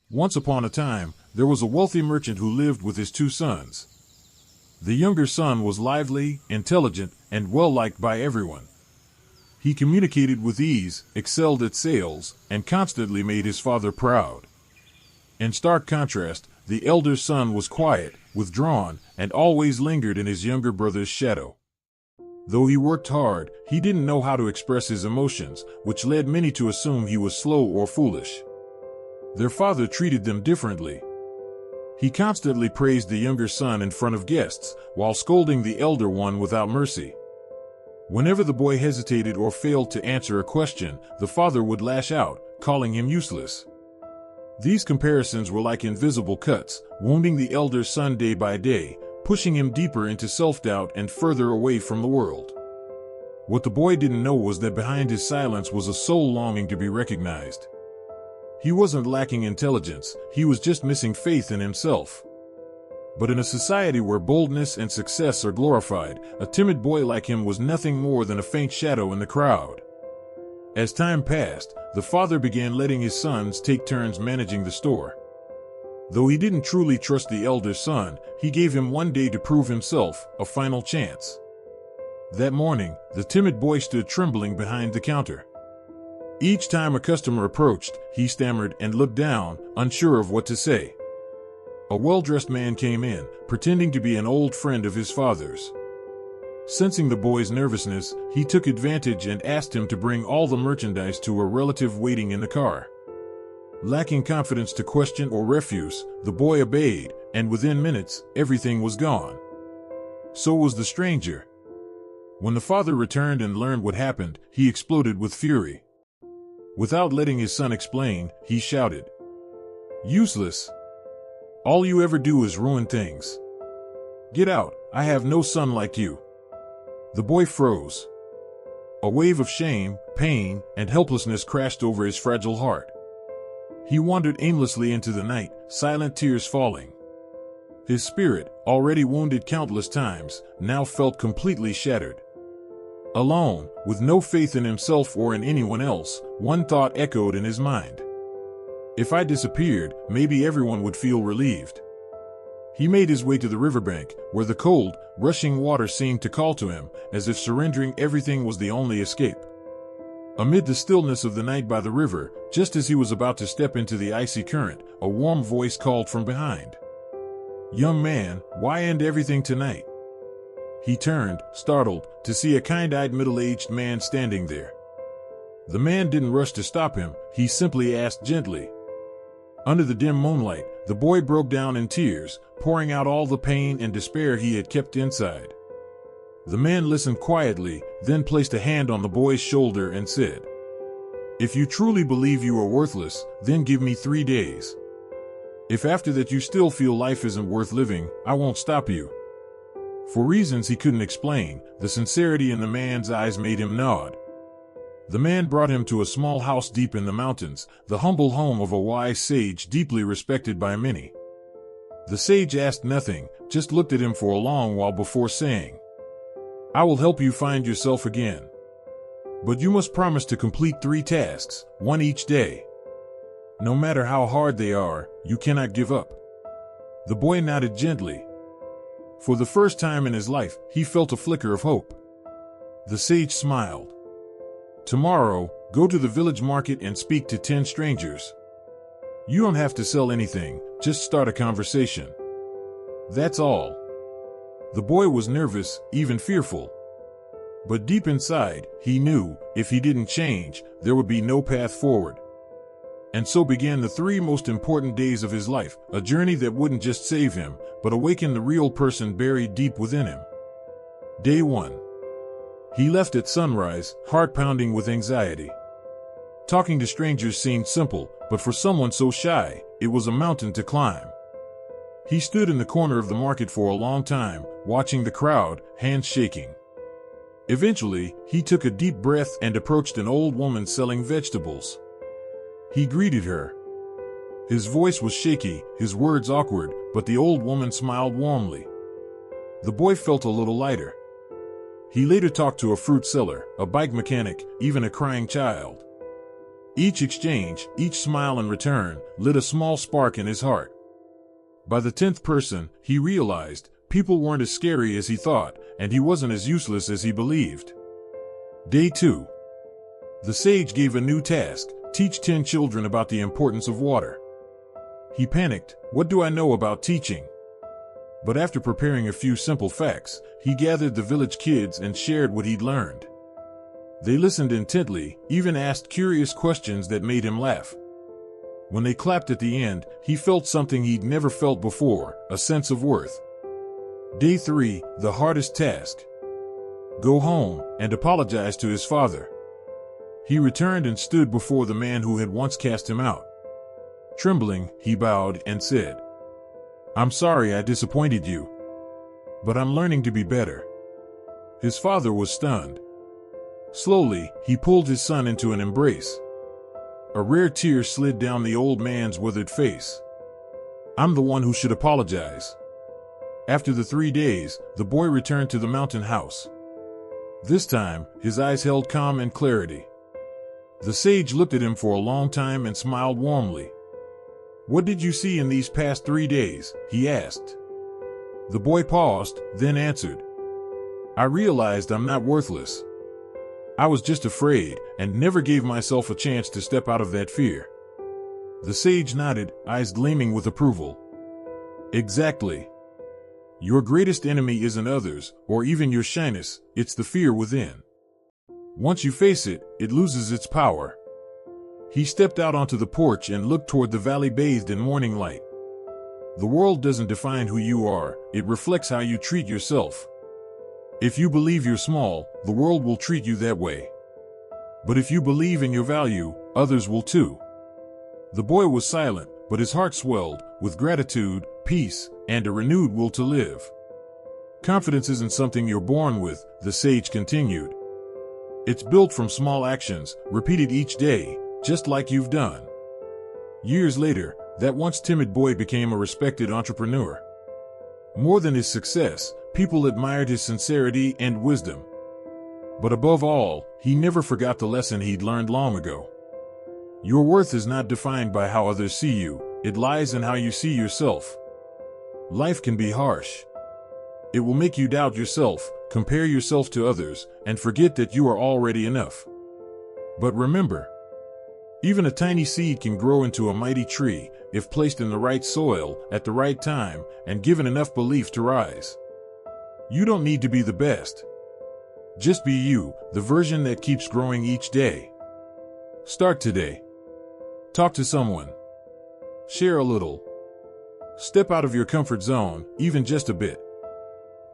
Once upon a time, there was a wealthy merchant who lived with his two sons. The younger son was lively, intelligent, and well-liked by everyone. He communicated with ease, excelled at sales, and constantly made his father proud. In stark contrast, the elder son was quiet, withdrawn, and always lingered in his younger brother's shadow. Though he worked hard, he didn't know how to express his emotions, which led many to assume he was slow or foolish. Their father treated them differently. He constantly praised the younger son in front of guests, while scolding the elder one without mercy. Whenever the boy hesitated or failed to answer a question, the father would lash out, calling him useless. These comparisons were like invisible cuts, wounding the elder son day by day, pushing him deeper into self-doubt and further away from the world. What the boy didn't know was that behind his silence was a soul longing to be recognized. He wasn't lacking intelligence, he was just missing faith in himself. But in a society where boldness and success are glorified, a timid boy like him was nothing more than a faint shadow in the crowd. As time passed, the father began letting his sons take turns managing the store. Though he didn't truly trust the elder son, he gave him one day to prove himself, a final chance. That morning, the timid boy stood trembling behind the counter. Each time a customer approached, he stammered and looked down, unsure of what to say. A well-dressed man came in, pretending to be an old friend of his father's. Sensing the boy's nervousness, he took advantage and asked him to bring all the merchandise to a relative waiting in the car. Lacking confidence to question or refuse, the boy obeyed, and within minutes, everything was gone. So was the stranger. When the father returned and learned what happened, he exploded with fury. Without letting his son explain, he shouted, "Useless! All you ever do is ruin things. Get out, I have no son like you." The boy froze. A wave of shame, pain, and helplessness crashed over his fragile heart. He wandered aimlessly into the night, silent tears falling. His spirit, already wounded countless times, now felt completely shattered. Alone, with no faith in himself or in anyone else, one thought echoed in his mind. If I disappeared, maybe everyone would feel relieved. He made his way to the riverbank, where the cold, rushing water seemed to call to him, as if surrendering everything was the only escape. Amid the stillness of the night by the river, just as he was about to step into the icy current, a warm voice called from behind. "Young man, why end everything tonight?" He turned, startled, to see a kind-eyed middle-aged man standing there. The man didn't rush to stop him, he simply asked gently. Under the dim moonlight, the boy broke down in tears, pouring out all the pain and despair he had kept inside. The man listened quietly, then placed a hand on the boy's shoulder and said, "If you truly believe you are worthless, then give me 3 days. If after that you still feel life isn't worth living, I won't stop you." For reasons he couldn't explain, the sincerity in the man's eyes made him nod. The man brought him to a small house deep in the mountains, the humble home of a wise sage deeply respected by many. The sage asked nothing, just looked at him for a long while before saying, "I will help you find yourself again. But you must promise to complete 3 tasks, one each day. No matter how hard they are, you cannot give up." The boy nodded gently. For the first time in his life, he felt a flicker of hope. The sage smiled. "Tomorrow, go to the village market and speak to 10 strangers. You don't have to sell anything, just start a conversation. That's all." The boy was nervous, even fearful. But deep inside, he knew, if he didn't change, there would be no path forward. And so began the 3 most important days of his life, a journey that wouldn't just save him, but awaken the real person buried deep within him. Day 1. He left at sunrise, heart pounding with anxiety. Talking to strangers seemed simple, but for someone so shy, it was a mountain to climb. He stood in the corner of the market for a long time, watching the crowd, hands shaking. Eventually, he took a deep breath and approached an old woman selling vegetables. He greeted her. His voice was shaky, his words awkward, but the old woman smiled warmly. The boy felt a little lighter. He later talked to a fruit seller, a bike mechanic, even a crying child. Each exchange, each smile in return, lit a small spark in his heart. By the 10th person, he realized people weren't as scary as he thought, and he wasn't as useless as he believed. Day 2. The sage gave a new task: teach 10 children about the importance of water. He panicked. What do I know about teaching? But after preparing a few simple facts, he gathered the village kids and shared what he'd learned. They listened intently, even asked curious questions that made him laugh. When they clapped at the end, he felt something he'd never felt before, a sense of worth. Day 3, the hardest task. Go home and apologize to his father. He returned and stood before the man who had once cast him out. Trembling, he bowed and said, "I'm sorry I disappointed you. But I'm learning to be better." His father was stunned. Slowly, he pulled his son into an embrace. A rare tear slid down the old man's withered face. "I'm the one who should apologize." After the 3 days, the boy returned to the mountain house. This time, his eyes held calm and clarity. The sage looked at him for a long time and smiled warmly. "What did you see in these past 3 days?" he asked. The boy paused, then answered, "I realized I'm not worthless. I was just afraid and never gave myself a chance to step out of that fear." The sage nodded, eyes gleaming with approval. "Exactly. Your greatest enemy isn't others, or even your shyness, it's the fear within. Once you face it, it loses its power." He stepped out onto the porch and looked toward the valley bathed in morning light. The world doesn't define who you are, it reflects how you treat yourself. If you believe you're small, the world will treat you that way. But if you believe in your value, others will too. The boy was silent, but his heart swelled with gratitude, peace, and a renewed will to live. "Confidence isn't something you're born with," the sage continued. "It's built from small actions, repeated each day, just like you've done." Years later, that once timid boy became a respected entrepreneur. More than his success, people admired his sincerity and wisdom. But above all, he never forgot the lesson he'd learned long ago. Your worth is not defined by how others see you, it lies in how you see yourself. Life can be harsh. It will make you doubt yourself, compare yourself to others, and forget that you are already enough. But remember, even a tiny seed can grow into a mighty tree if placed in the right soil, at the right time, and given enough belief to rise. You don't need to be the best. Just be you, the version that keeps growing each day. Start today. Talk to someone. Share a little. Step out of your comfort zone, even just a bit.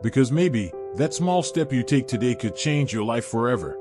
Because maybe that small step you take today could change your life forever.